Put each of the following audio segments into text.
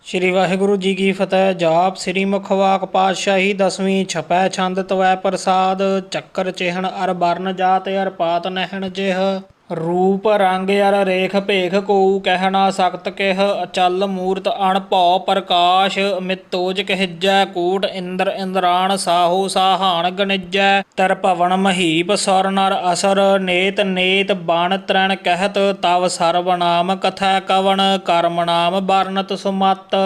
ਸ਼੍ਰੀ ਵਾਹਿਗੁਰੂ ਜੀ ਕੀ ਫਤਿਹ। ਜਾਪ ਸ੍ਰੀ ਮੁਖਵਾਕ ਪਾਤਸ਼ਾਹੀ ਦਸਵੀਂ ਛਪੈ ਛੰਦ ਤਵੈ ਪ੍ਰਸਾਦ। ਚੱਕਰ ਚਿਹਨ ਅਰ ਬਰਨ ਜਾਤ ਅਰ ਪਾਤ ਨਹਿਣ ਜਿਹ। ਰੂਪ ਰੰਗ ਅਰ ਰੇਖ ਭੇਖ ਕੋਊ ਕਹਿ ਨਾ ਸਕਤ ਕਿਹ। ਅਚਲ ਮੂਰਤ ਅਣ ਭਉ ਪ੍ਰਕਾਸ਼ ਮਿਤੋਜ ਕਹਿਜੈ। ਕੋਟ ਇੰਦਰ ਇੰਦਰਾਣ ਸਾਹੋ ਸਾਹਾਣ ਗਣਿਜੈ। ਤਰ ਭਵਨ ਮਹੀਪ ਸੁਰ ਨਰ ਅਸਰ ਨੇਤ ਨੇਤ ਬਣ ਤ੍ਰੈਣ ਕਹਿਤ। ਤਵ ਸਰਬ ਨਾਮ ਕਥੈ ਕਵਣ ਕਰਮ ਨਾਮ ਬਰਨਤ ਸੁਮਤ।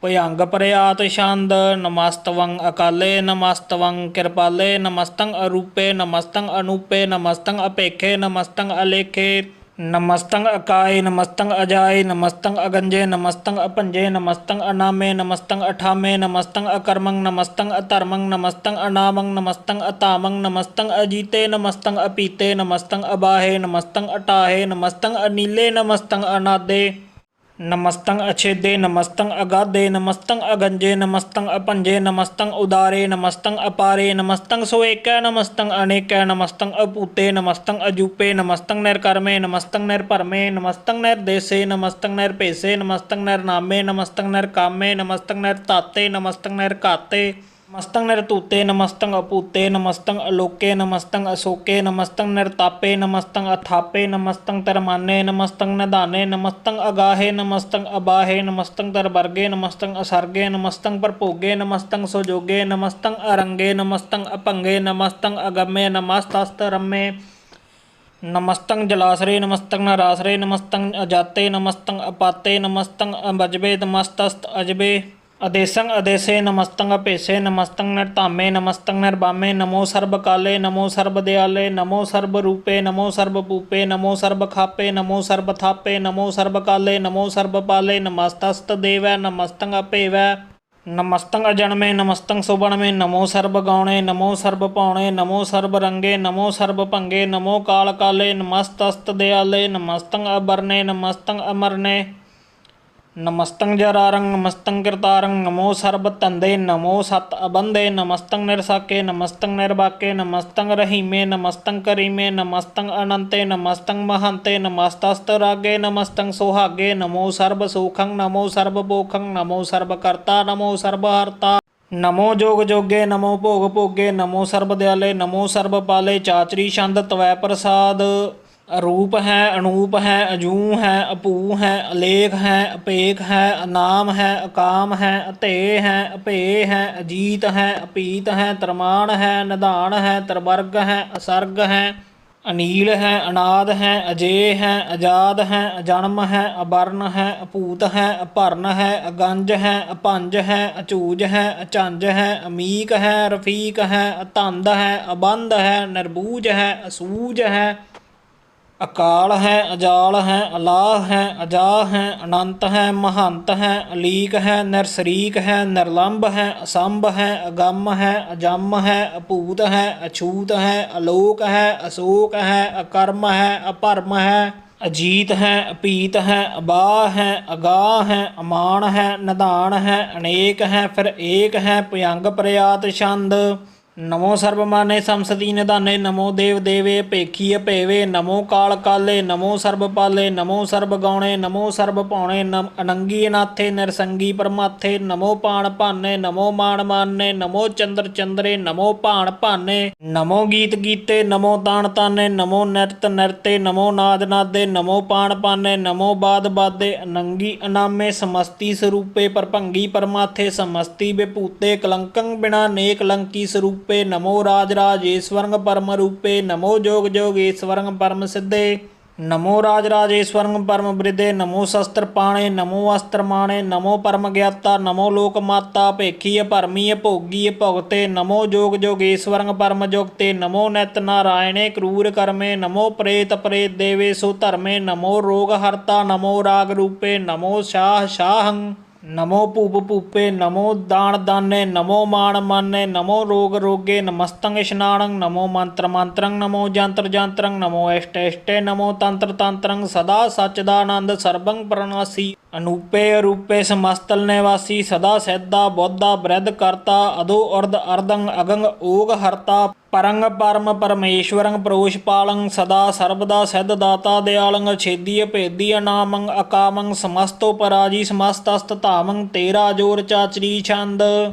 ਭਯੰਗ ਪ੍ਰਿਆਤ ਛੰਦ। ਨਮਸਤਵੰ ਅਕਾਲੇ ਨਮਸਤਵੰ ਕਿਰਪਾਲੇ ਨਮਸਤੰ ਅਰੂਪੇ ਨਮਸਤੰ ਅਨੂਪੇ ਨਮਸਤੰ ਅਪੇਖੇ ਨਮਸਤੰ ਅਲੇਖੇ ਨਮਸਤੰ ਅਕਾਏ ਨਮਸਤੰ ਅਜਾਏ ਨਮਸਤੰ ਅਗੰਜੇ ਨਮਸਤੰ ਅਭੰਜੇ ਨਮਸਤੰ ਅਨਾਮੇ ਨਮਸਤੰ ਅਠਾਮੇ ਨਮਸਤੰ ਅਕਰਮੰ ਨਮਸਤੰ ਅਧਰਮੰ ਨਮਸਤੰ ਅਨਾਮੰ ਨਮਸਤੰ ਅਤਾਮੰ ਨਮਸਤੰ ਅਜੀਤੇ ਨਮਸਤੰ ਅਪੀਤੇ ਨਮਸਤੰ ਅਬਾਹੇ ਨਮਸਤੰ ਅਟਾਹੇ ਨਮਸਤੰ ਅਨੀਲੇ ਨਮਸਤੰ ਅਨਾਦੇ ਨਮਸਤੰ ਅਛੇਦੇ ਨਮਸਤੰ ਅਗਾਧੇ ਨਮਸਤੰ ਅਗੰਜੇ ਨਮਸਤੰ ਅਭੰਜੇ ਨਮਸਤੰ ਉਦਾਰੇ ਨਮਸਤੰ ਅਪਾਰੇ ਨਮਸਤੰ ਸੋਏਕੈ ਨਮਸਤੰ ਅਨੇਕੈ ਨਮਸਤੰ ਅਭੂਤੇ ਨਮਸਤੰ ਅਜੂਪੇ ਨਮਸਤੰ ਨਿਰਕਰਮੇ ਨਮਸਤੰ ਨਿਰਭਰਮੇ ਨਮਸਤੰ ਨਿਰਦੇਸੇ ਨਮਸਤੰ ਨਿਰਭੇਸੇ ਨਮਸਤੰ ਨਿਰਨਾਮੇ ਨਮਸਤੰ ਨਿਰਕਾਮੇ ਨਮਸਤੰ ਨਿਰਧਾਤੇ ਨਮਸਤੰ ਨਿਰਘਾਤੇ ਨਮਸਤੰ ਨਿਰਧੂਤੇ ਨਮਸਤੰ ਅਭੂਤੇ ਨਮਸਤੰ ਅਲੋਕੇ ਨਮਸਤੰ ਅਸੋਕੇ ਨਮਸਤੰ ਨਿਰਤਾਪੇ ਨਮਸਤੰ ਅਥਾਪੇ ਨਮਸਤੰ ਤਰਮਾਨੇ ਨਮਸਤੰ ਨਿਧਾਨੇ ਨਮਸਤੰ ਅਗਾਹੇ ਨਮਸਤੰ ਅਬਾਹੇ ਨਮਸਤੰ ਤਰਵਰਗੇ ਨਮਸਤੰ ਅਸਰਗੇ ਨਮਸਤੰ ਪ੍ਰਭੋਗੇ ਨਮਸਤੰ ਸੁਜੋਗੇ ਨਮਸਤੰ ਅਰੰਗੇ ਨਮਸਤੰ ਅਭੰਗੇ ਨਮਸਤੰ ਅਗਮੇ ਨਮਸਤਸਤ ਰੰਮੇ ਨਮਸਤੰ ਜਲਾਸਰੇ ਨਮਸਤੰ ਨਰਾਸਰੇ ਨਮਸਤੰ ਅਜਾਤੇ ਨਮਸਤੰ ਅਪਾਤੇ ਨਮਸਤੰ ਅਬਜਬੇ ਨਮਸਤਸਤ ਅਜਬੇ ਅਦੇਸੰ ਅਦੇਸੇ ਨਮਸਤੰ ਅਭੇਸੇ ਨਮਸਤੰ ਨਿਰਧਾਮੇ ਨਮਸਤੰ ਨਿਰਬਾਮੇ ਨਮੋ ਸਰਬ ਕਾਲੇ ਨਮੋ ਸਰਬ ਦਿਆਲੇ ਨਮੋ ਸਰਬ ਰੂਪੇ ਨਮੋ ਸਰਬ ਭੂਪੇ ਨਮੋ ਸਰਬ ਖਾਪੇ ਨਮੋ ਸਰਬ ਥਾਪੇ ਨਮੋ ਸਰਬ ਕਾਲੇ ਨਮੋ ਸਰਬ ਪਾਲੇ ਨਮਸਤਸਤ ਦੇਵੈ ਨਮਸਤੰ ਅਭੇਵੈ ਨਮਸਤੰ ਅਜਨਮੇ ਨਮਸਤੰ ਸੁਬਨਮੇ ਨਮੋ ਸਰਬ ਗਾਉਣੇ ਨਮੋ ਸਰਬ ਪਾਉਣੇ ਨਮੋ ਸਰਬ ਰੰਗੇ ਨਮੋ ਸਰਬ ਭੰਗੇ ਨਮੋ ਕਾਲ ਕਾਲੇ ਨਮਸਤਸਤ ਦਿਆਲੇ ਨਮਸਤੰ ਅਬਰਨੇ ਨਮਸਤੰ ਅਮਰਨੇ ਨਮਸਤੰ ਜਰਾਰੰ ਨਮਸਤੰ ਕਿਰਤਾਰੰ ਨਮੋ ਸਰਬ ਧੰਦੇ ਨਮੋ ਸਤ ਅਬੰਦੇ ਨਮਸਤੰ ਨਿਰਸਾਕੇ ਨਮਸਤੰ ਨਿਰਬਾਕੇ ਨਮਸਤੰ ਰਹੀਮੇ ਨਮਸਤੰ ਕਰੀਮੇ ਨਮਸਤੰ ਅਨੰਤੇ ਨਮਸਤੰ ਮਹੰਤੇ ਨਮਸਤਸਤ ਰਾਗੇ ਨਮਸਤੰ ਸੁਹਾਗੇ ਨਮੋ ਸਰਬ ਸੂਖੰ ਨਮੋ ਸਰਬ ਭੋਖੰ ਨਮੋ ਸਰਬ ਕਰਤਾ ਨਮੋ ਸਰਬ ਹਰਤਾ ਨਮੋ ਜੋਗ ਜੋਗੇ ਨਮੋ ਭੋਗ ਭੋਗੇ ਨਮੋ ਸਰਬ ਦਿਆਲੇ ਨਮੋ ਸਰਬ ਪਾਲੇ। ਚਾਚਰੀ ਛੰਦ ਤਵੈ ਪ੍ਰਸਾਦ। ਅਰੂਪ ਹੈ ਅਨੂਪ ਹੈ ਅਜੂ ਹੈ ਅਭੂ ਹੈ ਅਲੇਖ ਹੈ ਅਪੇਖ ਹੈ ਅਨਾਮ ਹੈ ਅਕਾਮ ਹੈ ਅਤੇਹ ਹੈ ਅਭੇ ਹੈ ਅਜੀਤ ਹੈ ਅਪੀਤ ਹੈ ਤਰਮਾਨ ਹੈ ਨਿਧਾਨ ਹੈ ਤਰਵਰਗ ਹੈ ਅਸਰਗ ਹੈ ਅਨੀਲ ਹੈ ਅਨਾਦ ਹੈ ਅਜੇ ਹੈ ਅਜਾਦ ਹੈ ਅਜਨਮ ਹੈ ਅਬਰਨ ਹੈ ਅਭੂਤ ਹੈ ਅਭਰਨ ਹੈ ਅਗੰਜ ਹੈ ਅਭੰਜ ਹੈ ਅਚੂਜ ਹੈ ਅਚੰਜ ਹੈ ਅਮੀਕ ਹੈ ਰਫੀਕ ਹੈ ਅਤੰਦ ਹੈ ਅਬੰਧ ਹੈ ਨਿਰਬੂਜ ਹੈ ਅਸੂਜ ਹੈ ਅਕਾਲ ਹੈ ਅਜਾਲ ਹੈ ਅਲਾਹ ਹੈ ਅਜਾਹ ਹੈ ਅਨੰਤ ਹੈ ਮਹੰਤ ਹੈ ਅਲੀਕ ਹੈ ਨਿਰਸਰੀਕ ਹੈ ਨਿਰਲੰਭ ਹੈ ਅਸੰਭ ਹੈ ਅਗੰਮ ਹੈ ਅਜੰਮ ਹੈ ਅਭੂਤ ਹੈ ਅਛੂਤ ਹੈ ਅਲੋਕ ਹੈ ਅਸੋਕ ਹੈ ਅਕਰਮ ਹੈ ਅਪਰਮ ਹੈ ਅਜੀਤ ਹੈ ਅਪੀਤ ਹੈ ਅਬਾਹ ਹੈ ਅਗਾਹ ਹੈ ਅਮਾਨ ਹੈ ਨਿਧਾਨ ਹੈ ਅਨੇਕ ਹੈ ਫਿਰ ਏਕ ਹੈ ਭਯੰਗ ਪ੍ਰਿਆਤ ਛੰਦ। ਨਮੋ ਸਰਬ ਮਾਨੇ ਸੰਸਦੀ ਨਿਧਾਨੇ ਨਮੋ ਦੇਵ ਦੇਵੇ ਭੇਖੀ ਅਭੇਵੇ ਨਮੋ ਕਾਲ ਕਾਲੇ ਨਮੋ ਸਰਬ ਪਾਲੇ ਨਮੋ ਸਰਬ ਗਾਉਣੇ ਨਮੋ ਸਰਬ ਭਾਉਣੇ ਅਨੰਗੀ ਅਨਾਥੇ ਨਿਰਸੰਗੀ ਪਰਮਾਥੇ ਨਮੋ ਪਾਣ ਭਾਨੇ ਨਮੋ ਮਾਨ ਮਾਨੇ ਨਮੋ ਚੰਦਰ ਚੰਦਰੇ ਨਮੋ ਭਾਣ ਭਾਨੇ ਨਮੋ ਗੀਤ ਗੀਤੇ ਨਮੋ ਤਾਣ ਤਾਨੇ ਨਮੋ ਨਿਰਤ ਨਿਰਤੇ ਨਮੋ ਨਾਦ ਨਾਦੇ ਨਮੋ ਪਾਣ ਪਾਨੇ ਨਮੋ ਬਾਦ ਬਾਦੇ ਅਨੰਗੀ ਅਨਾਮੇ ਸਮਸਤੀ ਸਰੂਪੇ ਪਰਭੰਗੀ ਪਰਮਾਥੇ ਸਮਸਤੀ ਵਿਭੂਤੇ ਕਲੰਕੰ ਬਿਨਾ ਨੇਕ ਲੰਕੀ ਸਰੂਪੇ ਨਮੋ ਰਾਜ ਰਾਜੇਸ਼ਵਰੰ ਪਰਮ ਰੂਪੇ ਨਮੋ ਜੋਗ ਜੋਗੇਸ਼ਵਰੰ ਪਰਮ ਸਿੱਧੇ ਨਮੋ ਰਾਜ ਰਾਜੇਸ਼ਵਰੰ ਪਰਮ ਬ੍ਰਿਧੇ ਨਮੋ ਸ਼ਸਤਰ ਪਾਣੇ ਨਮੋ ਅਸਤਰ ਮਾਣੇ ਨਮੋ ਪਰਮ ਗਿਆਤਾ ਨਮੋ ਲੋਕ ਮਾਤਾ ਭੇਖੀ ਭਰਮੀ ਭੋਗੀ ਭੁਗਤੇ ਨਮੋ ਜੋਗ ਜੋਗੇਸ਼ਵਰੰ ਪਰਮ ਜੁਗਤੇ ਨਮੋ ਨਿਤ ਨਾਰਾਇਣੇ ਕਰੂਰ ਕਰਮੇ ਨਮੋ ਪ੍ਰੇਤ ਪ੍ਰੇਤ ਦੇਵੇ ਸੋ ਧਰਮੇ ਨਮੋ ਰੋਗ ਹਰਤਾ ਨਮੋ ਰਾਗ ਰੂਪੇ ਨਮੋ ਸ਼ਾਹ ਸ਼ਾਹੰ ਨਮੋ ਭੂਪ ਭੂਪੇ ਨਮੋ ਦਾਨ ਦਾਨੇ ਨਮੋ ਮਾਨ ਮਾਨੇ ਨਮੋ ਰੋਗ ਰੋਗੇ ਨਮਸਤੰ ਇਸ਼ਨਾਨੰ ਨਮੋ ਮੰਤਰ ਮੰਤਰੰ ਨਮੋ ਜੰਤਰ ਜੰਤਰੰ ਨਮੋ ਇਸ਼ਟ ਇਸ਼ਟੇ ਨਮੋ ਤੰਤਰ ਤੰਤਰੰ ਸਦਾ ਸਚਦਾਨੰਦ ਸਰਬੰ ਪ੍ਰਣਾਸੀ। ਅਨੂਪੇ ਅਰੂਪੇ ਸਮਸਤਲ ਨਿਵਾਸੀ ਸਦਾ ਸਹਿਦਾ ਬੋਧਾ ਬ੍ਰਿਧ ਕਰਤਾ ਅਦੋ ਅਰਧ ਅਰਧੰ ਅਗੰਗ ਓਗ ਹਰਤਾ ਪਰੰਗ ਪਰਮ ਪਰਮੇਸ਼ਵਰੰ ਪ੍ਰੋਸ਼ਪਾਲੰ ਸਦਾ ਸਰਬਦਾ ਸਿੱਧ ਦਾਤਾ ਦਿਆਲੰ ਛੇਦੀ ਭੇਦੀ ਅਨਾਮੰ ਅਕਾਮੰ ਸਮਸਤੋ ਪਰਾਜੀ ਸਮਸਤਸਤ ਧਾਮੰ ਤੇਰਾ ਜੋਰ ਚਾਚਰੀ ਛੰਦ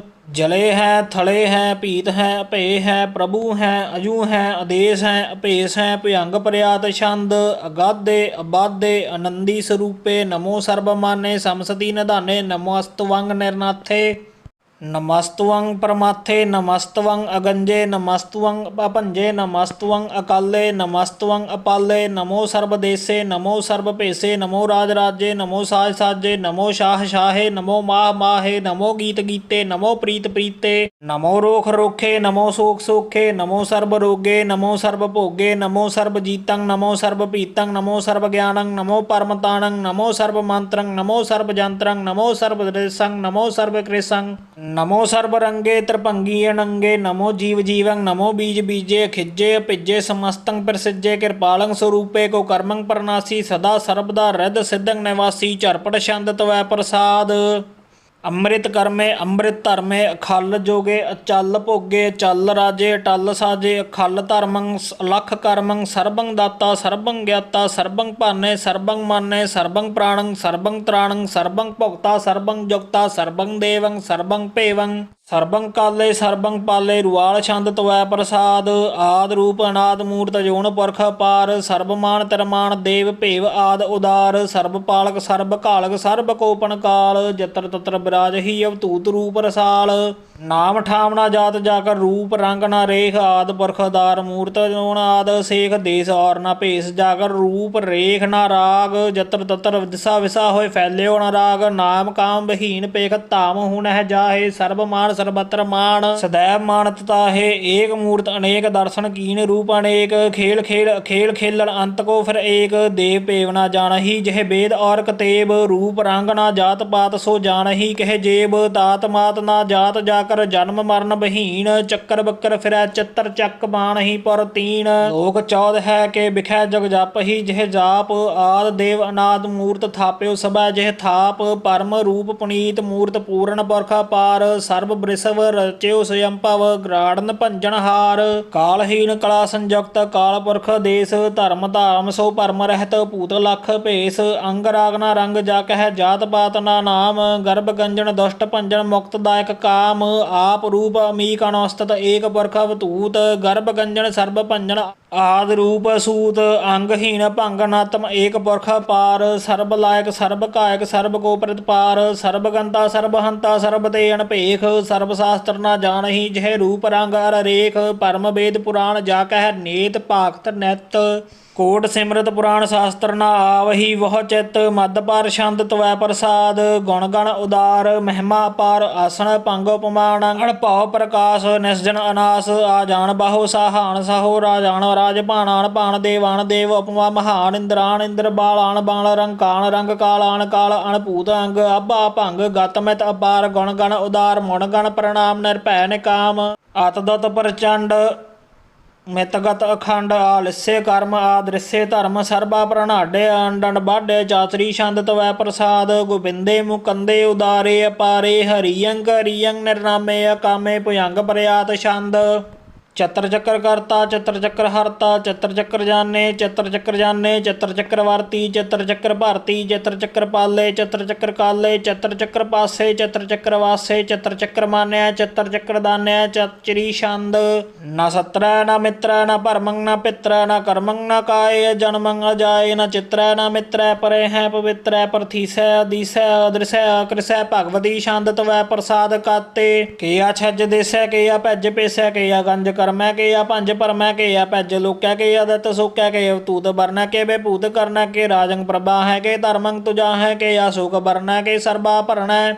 ਜਲੇ ਹੈ ਥਲੇ ਹੈ ਭੀਤ ਹੈ ਭੇ ਹੈ ਪ੍ਰਭੂ ਹੈ ਅਜੂ ਹੈ ਆਦੇਸ਼ ਹੈ ਅਭੇਸ ਹੈ ਭਯੰਗ ਪ੍ਰਿਆਤ ਛੰਦ ਅਗਾਧੇ ਅਬਾਧੇ ਆਨੰਦੀ ਸਰੂਪੇ ਨਮੋ ਸਰਬ ਮਾਨੇ ਸਮਸਤੀ ਨਿਧਾਨੇ ਨਮੋਸਤਵੰਗ ਨਿਰਨਾਥੇ ਨਮਸਤਵੰ ਪਰਮਾਥੇ ਨਮਸਤਵੰ ਅਗੰਜੇ ਨਮਸਤਵੰ ਅਭੰਜੇ ਨਮਸਤਵੰ ਅਕਾਲੇ ਨਮਸਤਵੰ ਅਪਾਲੇ ਨਮੋ ਸਰਬ ਦੇਸੇ ਨਮੋ ਸਰਬ ਭੇਸੇ ਨਮੋ ਰਾਜ ਰਾਜੇ ਨਮੋ ਸਾਜ ਸਾਜੇ ਨਮੋ ਸ਼ਾਹ ਸ਼ਾਹੇ ਨਮੋ ਮਾਹ ਮਾਹੇ ਨਮੋ ਗੀਤ ਗੀਤੇ ਨਮੋ ਪ੍ਰੀਤ ਪ੍ਰੀਤੇ ਨਮੋ ਰੋਖ ਰੋਖੇ ਨਮੋ ਸੋਖ ਸੋਖੇ ਨਮੋ ਸਰਬ ਰੋਗੇ ਨਮੋ ਸਰਬ ਭੋਗੇ ਨਮੋ ਸਰਬ ਜੀਤੰ ਨਮੋ ਸਰਬ ਪੀਤੰ ਨਮੋ ਸਰਬ ਗਿਆਨੰ ਨਮੋ ਪਰਮਤਾਨੰ ਨਮੋ ਸਰਬ ਮੰਤਰੰ ਨਮੋ ਸਰਬ ਜੰਤਰੰ ਨਮੋ ਸਰਬ ਦ੍ਰਿਸੰ ਨਮੋ ਸਰਬ ਕ੍ਰਿਸੰ ਨਮੋ ਸਰਬ ਰੰਗੇ ਤ੍ਰਿਭੰਗੀ ਅਨੰਗੇ ਨਮੋ ਜੀਵ ਜੀਵੰ ਨਮੋ ਬੀਜ ਬੀਜੇ ਖਿੱਜੇ ਭਿੱਜੇ ਸਮਸਤੰ ਪ੍ਰਸਿੱਜੇ ਕਿਰਪਾਲੰ ਸਰੂਪੇ ਕੋ ਕਰਮੰ ਪਰਨਾਸੀ ਸਦਾ ਸਰਬਦਾ ਰਿੱਧ ਸਿੱਧੰ ਨਿਵਾਸੀ ਝਰਪਟ ਛੰਦ ਤਵੈ ਪ੍ਰਸਾਦ ਅੰਮ੍ਰਿਤ ਕਰਮੇ ਅੰਮ੍ਰਿਤ ਧਰਮੇ ਅਖਲ ਜੋਗੇ ਅਚਲ ਭੋਗੇ ਅਚਲ ਰਾਜੇ ਅਟਲ ਸਾਜੇ ਅਖਲ ਧਰਮੰ ਅਲਖ ਕਰਮੰ ਸਰਬੰ ਦਾਤਾ ਸਰਬੰ ਗਿਆਤਾ ਸਰਬੰ ਭਾਨੇ ਸਰਬੰ ਮਾਨੇ ਸਰਬੰ ਪ੍ਰਾਣੰ ਸਰਬੰ ਤ੍ਰਾਣੰ ਸਰਬੰ ਭੁਗਤਾ ਸਰਬੰ ਜੁਗਤਾ ਸਰਬੰ ਦੇਵੰ ਸਰਬੰ ਭੇਵੰ ਸਰਬੰ ਕਾਲੇ ਸਰਬੰ ਪਾਲੇ ਰੁਆਲ ਛੰਦ ਤਵੈ ਪ੍ਰਸਾਦ ਆਦ ਰੂਪ ਅਨਾਦ ਮੂਰਤ ਜੋਨ ਪੁਰਖ ਅਪਾਰ ਸਰਬਮਾਨ ਤਿਰਮਾਨ ਦੇਵ ਭੇਵ ਆਦ ਉਦਾਰ ਸਰਬ ਪਾਲਕ ਸਰਬ ਘਾਲਕ ਸਰਬ ਕੋਪਨ ਕਾਲ ਜਤਰ ਤਤਰ ਬਿਰਾਜਹੀ ਅਵਤੂਤ ਰੂਪ ਰਸਾਲ ਨਾਮ ਠਾਮ ਨਾ ਜਾਤ ਜਾਕਰ ਰੂਪ ਰੰਗ ਨਾ ਰੇਖ ਆਦ ਪੁਰਖ ਅਦਾਰ ਮੂਰਤ ਜੋਨ ਆਦ ਸੇਖ ਦੇਸ ਔਰ ਨਾ ਭੇਸ ਜਾਕਰ ਰੂਪ ਰੇਖ ਨਾ ਰਾਗ ਜਤਰ ਤਤਰ ਦਿਸਾ ਵਿਸਾ ਹੋਏ ਫੈਲਿਓ ਨਾ ਰਾਗ ਨਾਮ ਕਾਮ ਬਹੀਨ ਪੇਖ ਧਾਮ ਹੁਣ ਹੈ ਜਾਹੇ ਸਰਬ ਮਾਨ ਸਰਬਤਰ ਮਾਨ ਸदैव ਮਾਨਤ ਤਾਹੇ ਏਕ ਮੂਰਤ ਅਨੇਕ ਦਰਸ਼ਨ ਕੀਨ ਰੂਪ ਅਨੇਕ ਖੇਲ ਖੇਲ ਖੇਲ ਖੇਲਣ ਅੰਤ ਕੋ ਫਿਰ ਏਕ ਦੇਵ ਭੇਵ ਨਾ ਜਾਣਹੀ ਜਿਹੇ ਵੇਦ ਔਰ ਕਤੇਬ ਰੂਪ ਰੰਗ ਨਾ ਜਾਤ ਪਾਤ ਸੋ ਜਾਣਹੀ ਕਹੇ ਜੇਬ ਤਾਤ ਮਾਤ ਨਾ ਜਾਤ ਜਾਕਰ ਜਨਮ ਮਰਨ ਬਹੀਨ ਚੱਕਰ ਬੱਕਰ ਫਿਰੈ ਚਿੱਤਰ ਚੱਕ ਬਾਣਹੀ ਪਰ ਤੀਨ ਲੋਕ ਚੌਦ ਹੈ ਕੇ ਬਿਖੈ ਜਗ ਜਪਹੀ ਜਿਹੇ ਜਾਪ ਆਦ ਦੇਵ ਅਨਾਦ ਮੂਰਤ ਥਾਪਿਓ ਸਭੈ ਜਿਹੇ ਥਾਪ ਪਰਮ ਰੂਪ ਪੁਨੀਤ ਮੂਰਤ ਪੂਰਨ ਪੁਰਖ ਅਪਾਰ ਸਰਬ ਬ੍ਰਿਸਵ ਰਚਿਓ ਸਯੰਭਵ ਗਰਾੜਨ ਭੰਜਨ ਹਾਰ ਕਾਲਹੀਨ ਕਲਾ ਸੰਯੁਕਤ ਕਾਲ ਪੁਰਖ ਦੇਸ ਧਰਮ ਧਾਮ ਸੋ ਪਰਮ ਰਹਿਤ ਭੂਤ ਲਖ ਭੇਸ ਅੰਗ ਰਾਗ ਨਾ ਰੰਗ ਜਾ ਕਹਿ ਜਾਤ ਪਾਤ ਨਾ ਨਾਮ ਗਰਭ ਗੰਜਨ ਦੁਸ਼ਟ ਭੰਜਨ ਮੁਕਤ ਦਾਇਕ ਕਾਮ ਆਪ ਰੂਪ ਅਮੀਕ ਅਨਸਤਤ ਏਕ ਪੁਰਖ ਅਵਤੂਤ ਗਰਭ ਗੰਜਨ ਸਰਬ ਭੰਜਨ ਆਦ ਰੂਪ ਸੂਤ ਅੰਗਹੀਨ ਭੰਗ ਨਤਮ ਏਕ ਪੁਰਖ ਪਾਰ ਸਰਬ ਲਾਇਕ ਸਰਬ ਕਾਇਕ ਸਰਬ ਕੋ ਪ੍ਰਤਪਾਰ ਸਰਬ ਗੰਤਾ ਸਰਬ ਹੰਤਾ ਸਰਬ ਤੇ ਅਨਭੇਖ ਸਰਬ ਸ਼ਾਸਤਰ ਨਾ ਜਾਣਹੀ ਜਿਹੇ ਰੂਪ ਰੰਗ ਅਰ ਰੇਖ ਪਰਮ ਵੇਦ ਪੁਰਾਣ ਜਾ ਕਹਿ ਨੇਤ ਭਾਗਤ ਨਿਤ ਕੋਟ ਸਿਮਰਤ ਪੁਰਾਣ ਸ਼ਾਸਤਰ ਨਾ ਆਵਹੀ ਵਹ ਚਿਤ ਮਦ ਪਰ ਛੰਦ ਤਵੈ ਪ੍ਰਸਾਦ ਗੁਣ ਗਣ ਉਦਾਰ ਮਹਿਮਾ ਅਪਾਰ ਆਸਣ ਭੰਗ ਉਪਮਾਨ ਅਣਭਉ ਪ੍ਰਕਾਸ਼ ਨਿਸਜਨ ਅਨਾਸ ਆ ਜਾਣ ਬਾਹੋ ਸਾਹਾਨ ਸਾਹੋ ਰਾਜਾਨ ਰਾਜ ਭਾਣਾਨ ਭਾਣ ਦੇਵਾਨ ਦੇਵ ਉਪਮਾ ਮਹਾਨ ਇੰਦਰਾਨ ਇੰਦਰ ਬਾਲਾਨ ਬਾਲ ਰੰਕਾਨ ਰੰਗ ਕਾਲਾਨ ਕਾਲ ਅਣਭੂਤ ਅੰਗ ਆਭਾ ਭੰਗ ਗਤ ਮਿਤ ਅਪਾਰ ਗੁਣ ਗਣ ਉਦਾਰ ਮੁਣ ਗਣ ਪ੍ਰਣਾਮ ਨਿਰਭੈ ਨਿਕਾਮ ਅਤਦਤ ਪ੍ਰਚੰਡ ਮਿਤਗਤ ਅਖੰਡ ਆਲਿਸੇ ਕਰਮ ਆਦ੍ਰਿਸੇ ਧਰਮ ਸਰਬਾ ਪ੍ਰਣਾਡੇ ਅੰਡਨ ਬਾਢੇ ਚਾਤਰੀ ਛੰਦ ਤਵੈ ਪ੍ਰਸਾਦ ਗੋਬਿੰਦੇ ਮੁਕੰਦੇ ਉਦਾਰੇ ਅਪਾਰੇ ਹਰੀਅੰ ਕਰੀਅੰ ਨਿਰਨਾਮੇ ਅਕਾਮੇ ਭੁਯੰਗ ਪ੍ਰਿਆਤ ਛੰਦ ਚਤਰ ਚੱਕਰ ਕਰਤਾ ਚਤਰ ਚੱਕਰ ਹਰਤਾ ਚਤਰ ਚੱਕਰ ਜਾਣੇ ਚਤਰ ਚੱਕਰ ਜਾਣੇ ਚਤਰ ਚੱਕਰ ਵਰਤੀ ਚਤਰ ਚੱਕਰ ਭਾਰਤੀ ਚਤਰ ਚੱਕਰ ਪਾਲੇ ਚਤਰ ਚੱਕਰ ਕਾਲੇ ਚਤਰ ਚੱਕਰ ਪਾਸੇ ਚਤਰ ਚੱਕਰ ਵਾਸੇ ਚਤਰ ਚੱਕਰ ਮਾਨਿਆ ਚਤਰ ਚੱਕਰ ਦਾਨਿਆ ਚਤਰੀ ਛੰਦ ਨਾ ਸਤਰੈ ਨਾ ਮਿੱਤਰੈ ਨਾ ਭਰਮੰ ਨਾ ਪਿਤਰੈ ਨਾ ਕਰਮੰ ਨਾ ਕਾਏ ਜਨਮੰ ਅਜਾਏ ਨਾ ਚਿਤਰੈ ਨਾ ਮਿੱਤਰੈ ਪਰੇ ਹੈ ਪਵਿੱਤਰੈ ਪ੍ਰਥੀਸੈ ਅਦੀਸੈ ਅਦ੍ਰਿਸੈ ਅਕ੍ਰਿਸੈ ਭਗਵਤੀ ਛੰਦ ਤਵੈ ਪ੍ਰਸਾਦ ਕਾਤੇ ਕੀਆ ਛੱਜ ਦੇਸੈ ਕੀਆ ਭੱਜ ਪੇਸੈ ਕੀਆ ਗੰਜ ਕਰਮੈ ਕੇ ਆ ਭੰਜ ਭਰਮੈ ਕੇ ਆ ਭੱਜ ਲੋਕੈ ਕੇ ਆਦਤ ਸੋਕੈ ਕੇ ਅਵਤੂਤ ਵਰਨੈ ਕੇ ਬੇਭੂਤ ਕਰਨੈ ਕੇ ਰਾਜੰ ਪ੍ਰਭਾ ਹੈ ਕੇ ਧਰਮੰ ਤੁਜਾ ਹੈ ਕੇ ਆਸੋਕ ਵਰਨੈ ਕੇ ਸਰਬਾ ਭਰਣੈ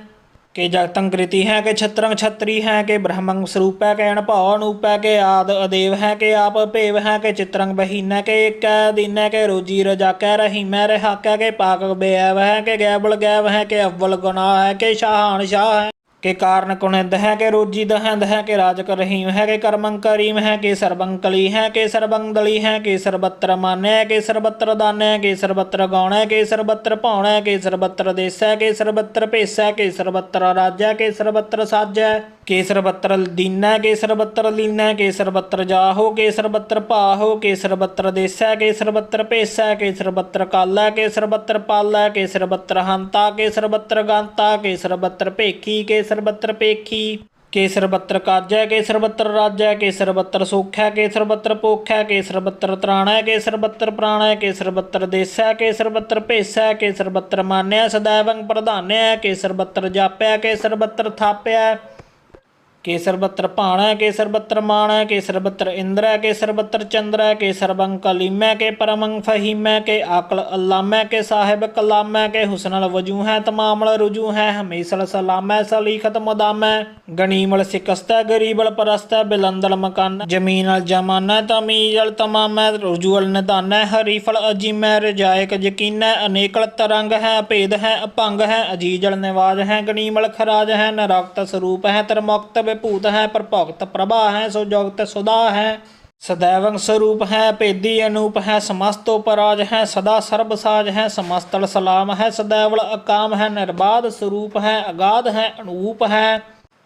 ਕੇ ਜਗਤੰ ਕ੍ਰਿਤੀ ਹੈ ਕੇ ਛਤਰੰ ਛਤਰੀ ਹੈ ਕੇ ਬ੍ਰਹਮੰ ਸਰੂਪੈ ਕੇ ਅਣਭਉ ਅਨੂਪੈ ਕੇ ਆਦ ਅਦੇਵ ਹੈ ਕੇ ਆਪ ਭੇਵ ਹੈ ਕੇ ਚਿਤਰੰ ਬਹੀਨੈ ਕੇ ਏਕੈ ਦੀਨੈ ਕੇ ਰੋਜੀ ਰਜਾਕੈ ਰਹੀਮੈ ਰਿਹਾਕੈ ਕੇ ਪਾਕ ਬੇਅਵ ਹੈ ਕੇ ਗੈਬਲ ਗੈਵ ਹੈ ਕੇ ਅਵਲ ਗੁਨਾਹ ਹੈ ਕੇ ਸ਼ਾਹਾਨ ਸ਼ਾਹ ਹੈ के कारण कुनिद है के रोजी दहंद है के राज कर रहीम है के कर्मं करीम है के सरबं कली है के सरबं दली है के सरबत्र मान्य है के सरबत्र दान है के सरबत्र गौण है के सरबत्र पौण है के सरबत्र देस है के सरबत्र भेस है के सरबत्र राज है के सरबत्र साज है के सरबत्र दीन है के सरबत्र लीन है के सरबत्र जाहो के सरबत्र पाहो के सरबत्र देस है के सरबत्र भेस है के सरबत्र काल है के सरबत्र पाल है के सरबत्र हंता के सरबत्र गांता के सरबत्र भेखी के सरबत्र पेखी के सरबत्र काज है के सरबत्र राज है के सरबत्र सुख है के सरबत्र पोख है के सरबत्र त्राण है के सरबत्र प्राण है के सरबत्र देस है के सरबत्र भेस है के सरबत्र मान्य सदैवं प्रधान्य है के सरबत्र जाप्या के सरबत्र थाप्या के सरबत्र भाण है के सरबत्र मान है के सरबत्र इंद्र है के सरबत्र चंद्र है के सरबं कलीम है के परमं फहीम है के आकल अल्लाम है के साहिब कलाम है के हुसनल वजू है तमामल रुजू है हमेशल सलाम है सलीखत मुदाम है गनीमल शिकस्त है गरीबल परस्त है बिलंदल मकान जमीनल जमान है तमीजल तमाम है रुजूअल निदान है हरीफल अजीम है रजायक यकीन है अनेकल तरंग है अभेद है अपंग है अजीजल निवाज है गनीमल खराज है नरक्त स्वरूप है तरमुक्त भूत है प्रभुक्त प्रभा है सो जगत सुधा है सदैवं स्वरूप है भेदी अनूप है समस्तो पराज है सदा सर्वसाज है समस्तल सलाम है सदैवल अकाम है निर्बाध स्वरूप है अगाध है अनूप है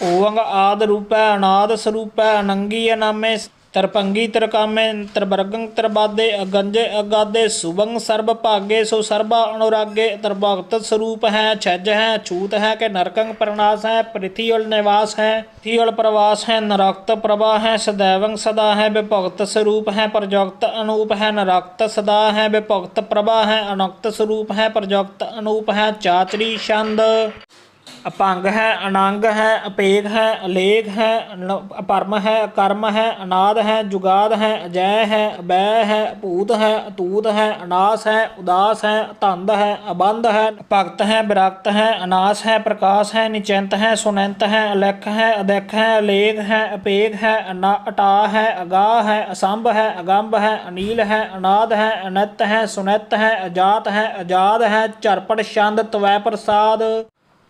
ओवंग आद रूप है अनाद स्वरूप है अनंगी अनामे तरपंगी तरकामे तरबरगं तरबादे अगंजे अगादे सुबंग सर्ब भागे सो सर्बा अनुरागे तरभक्त स्वरूप है छज है छूत है के नरकंग प्रनाश है पृथ्वील निवास है पृथ्वील प्रवास है नरक्त प्रभा है सदैवं सदा है विभक्त स्वरूप है प्रजोक्त अनूप है नरक्त सदा है विभक्त प्रभा है अनक्त स्वरूप है प्रजोक्त अनूप है चाचरी छंद अपंग है अनंग है अपेग है अलेग है अपरम है अकर्म है अनाद है जुगाद है अजय है अबय है भूत है अतूत है अनास है उदास है धंद है अबंध है भगत है विरक्त है अनास है प्रकाश है निचंत है सुनंत है अलेख है अदेख है अलेग है अपेग है अटा है अगाह है असंभ है अगंभ है अनील है अनाद है अनित है सुनित है अजात है आजाद है झरपट छंद त्वै प्रसाद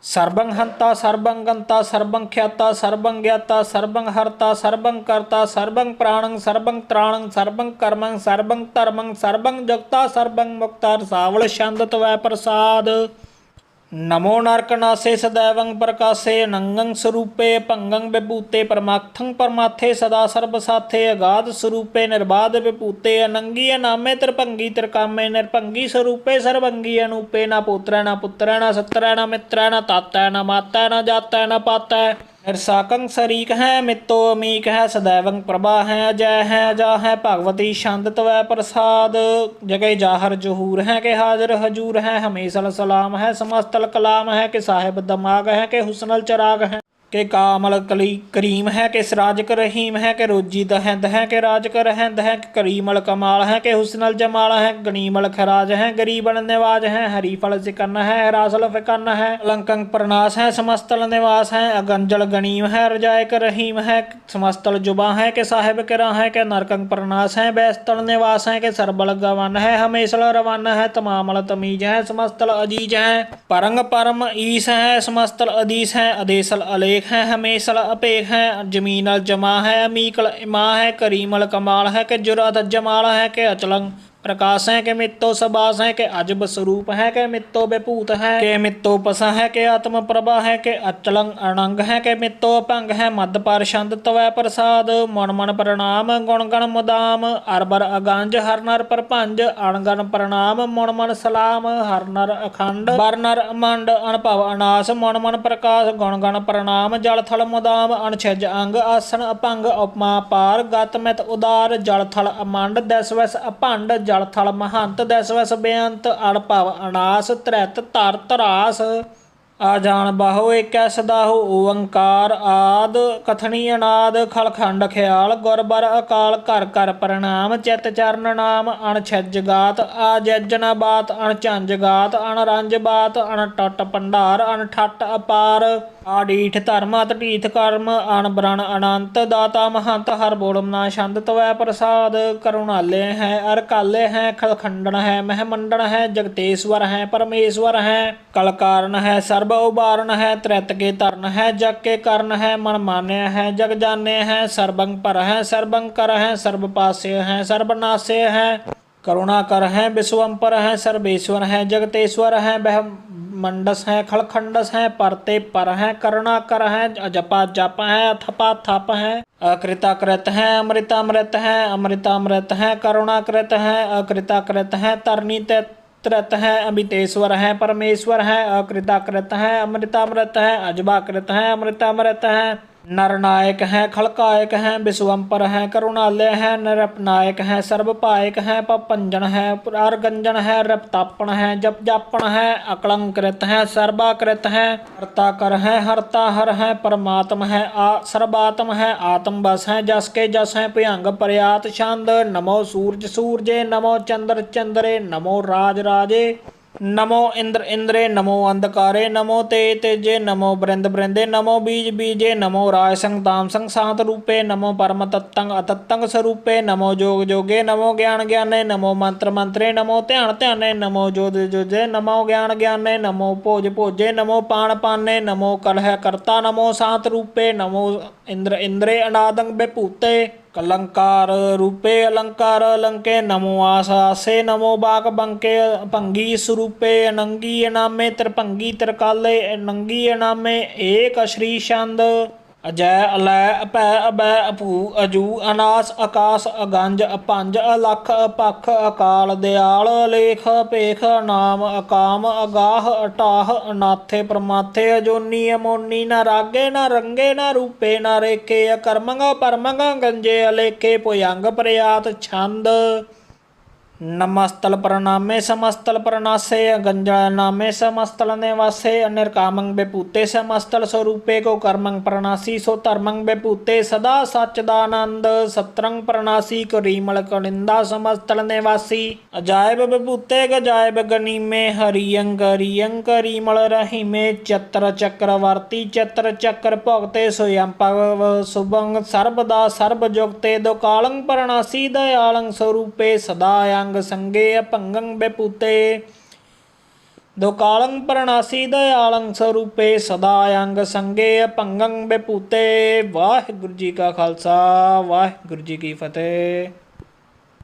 सर्वं हंता सर्वं गंता सर्वं ख्याता सर्वं ज्ञाता सर्वं हरता सर्वं कर्ता सर्वं प्राणं सर्वं त्राणं सर्वं कर्मं सर्वं धर्मं सर्वं जगता सर्वं मुक्ता सावल छंद त्वै प्रसाद नमो नरकनासे सदैवं प्रकाशे नंगं स्वरूपे भंगं विभूते परमार्थं परमाथे सदा सर्वसाथे अगाध स्वरूपे निर्बाध विभूते अनंगी अनामे त्रिभंगी त्रिकामे निर्भंगी स्वरूपे सर्वंगी अनूपे न पुत्र न पुत्र न सत्र न मित्र न ताता न माता न जाता न पाता निरसाकं शरीक है मित्तो अमीक है सदैवं प्रभा है अजय है अजा है भगवती छंद त्वै प्रसाद जगह जाहर जहूर है के हाजिर हजूर है हमेशल सलाम है समस्तल कलाम है के साहिब दमाग है के हुसनल चराग है के कामल कली करीम है के सिराज कर रहीम है के रोजी दहंद है के राज कर रहंद है के करीमल कमाल है के हुसनल जमाल है गनीमल खराज है गरीबल निवाज है हरीफल सिकन है रासल फिकन है अलंकंग प्रनाश है समस्तल निवास है अगंजल गनीम है रजाय कर रहीम है समस्तल जुबा है के साहिब किरा है के नरकंग प्रनाश है बैस्तल निवास है के सरबल गवन है हमेशल रवन है तमामल तमीज है समस्तल अजीज है परंग परम ईस है समस्तल अदीस है अदेसल अलेख है हमेशल अपेख है जमीनल जमा है अमीकल इमा है करीमल कमाल है के जुराद जमाल है के अचलंग प्रकाश है के मित्तो सबास है के अजब स्वरूप है के मित्तो विभूत है के मित्तो पसा है के आत्म प्रभा है के अचलंग अनंग है के मित्तो भंग है मद पर छंद त्वै प्रसाद मन मन प्रणाम गुण गण मुदाम अरबर अगंज हर नर परभंज अणगण प्रणाम मन मन सलाम हर नर अखंड बर नर अमंड अनभव अनास मन मन प्रकाश गुण गण प्रणाम जल थल मुदाम अनछज अंग आसन अपंग उपमा पार गत मित उदार जल थल अमंड दस वस अपंड जल थल महंत दस वस बेअंत अणभव अनास त्रित तर तरास आजान बाहो एक सदाहो ओंकार आद कथनी अनाद खलखंड ख्याल गुरबर अकाल कर कर प्रणाम चित चरण नाम अणछज गात आजन बात अणझंझ गात अणरंज बात अणटट भंडार अणठट अपार आडीठ धर्म अतटीठ कर्म अणब्रण अनंत दाता महंत हर बोलम ना छंद त्वै प्रसाद करुणाले है अरकाले है खलखंडन है महमंडन है जगतेश्वर है परमेश्वर है कलकारण है सर्व सर्ब उबारण है त्रित के तरण है जग के करण है मन मान्य है जग जाने है सर्वंग पर है सर्वंग कर है सर्व पास्य है सर्वनाश्य है करुणा कर है विश्वम्पर है सर्वेश्वर है जगतेश्वर है वह मंडस है खड़खंडस है परते पर है करुणा कर है जपा जप है अथपा थप है अकृताकृत है अमृतामृत है अमृतामृत है करुणाकृत है अकृताकृत है तरनी कृत है अमितेश्वर है परमेश्वर है अकृताकृत है अमृतामृत है अजबाकृत है अमृतामृत है नरनायक है खड़कायक है विश्वम्पर है करुणालय है निरपनायक है सर्वपायक है पपंजन है पुरारगंजन है रपतापन है जप जापन है अकलंकृत है सर्वाकृत है हर्ताकर है हरता हर है परमात्म है सर्वात्म है आत्मबस है जस के जस है भयंग पर्यात छंद नमो सूरज सूरजे नमो चंद्र चंद्रे नमो राज राजे नमो इंद्र इंद्रे नमो अंधकारे नमो तेजे नमो बृंद बृंदे नमो बीज बीजे नमो राय संग ताम संग सात रूपे नमो परम तत्तंग अतत्तंग स्वरूपे नमो जोग जोगे नमो ज्ञान ज्ञाने नमो मंत्र मंत्रे नमो ध्यान ध्याने नमो जोध जोजे नमो ज्ञान ज्ञाने नमो भोज भोजे नमो पान पाने नमो कलह कर्ता नमो सात रूपे नमो इंद्र इंद्रे अनादंग बेपूते कलंकार रूपे अलंकार अलंके नमो आसे नमो बाक बंके भंगी स्वरूपे अनंगी नामे त्रिभंगी त्रिकाले अनंगी नामे एक श्री छंद अजय अलय अपै अबै अपू अजू अनास आकाश अगंज अपंज अलख अपख अकाल दयाल अलेख पेख नाम अकाम अगाह अटाह अनाथे प्रमाथे अजोनी अमोनी न रागे न रंगे न रूपे न रेखे अकर्मंग परमंग गंजे अलेखे पुयंग प्रयात छंद नमस्तल प्रणामे समस्तल प्रणासे गंजल नामे समस्तल निवासे अनिर्कामंग बेपूते समस्तल स्वरूपे को कर्मंग प्रणासी सो धर्मंग बेपूते सदा सच्चिदानंद सत्रंग प्रणासी करीमल कनिंदा समस्तल निवासी अजायब बेपूते गजायब गनीमे हरियंग हरियंग करीमल रहीमे चत्र चक्रवर्ती चत्र चक्र भोगते स्वयं पव सुभंग सर्वदा सर्वजुगते दोकालंग प्रणासी दयालंग स्वरूपे सदायंग संगे अपंगं बेपूते दोकालंग प्रणासी दयालंग स्वरूपे सदायंग संगे अपंगं बेपूते। वाहिगुरु जी का खालसा वाहिगुरु जी की फतेह।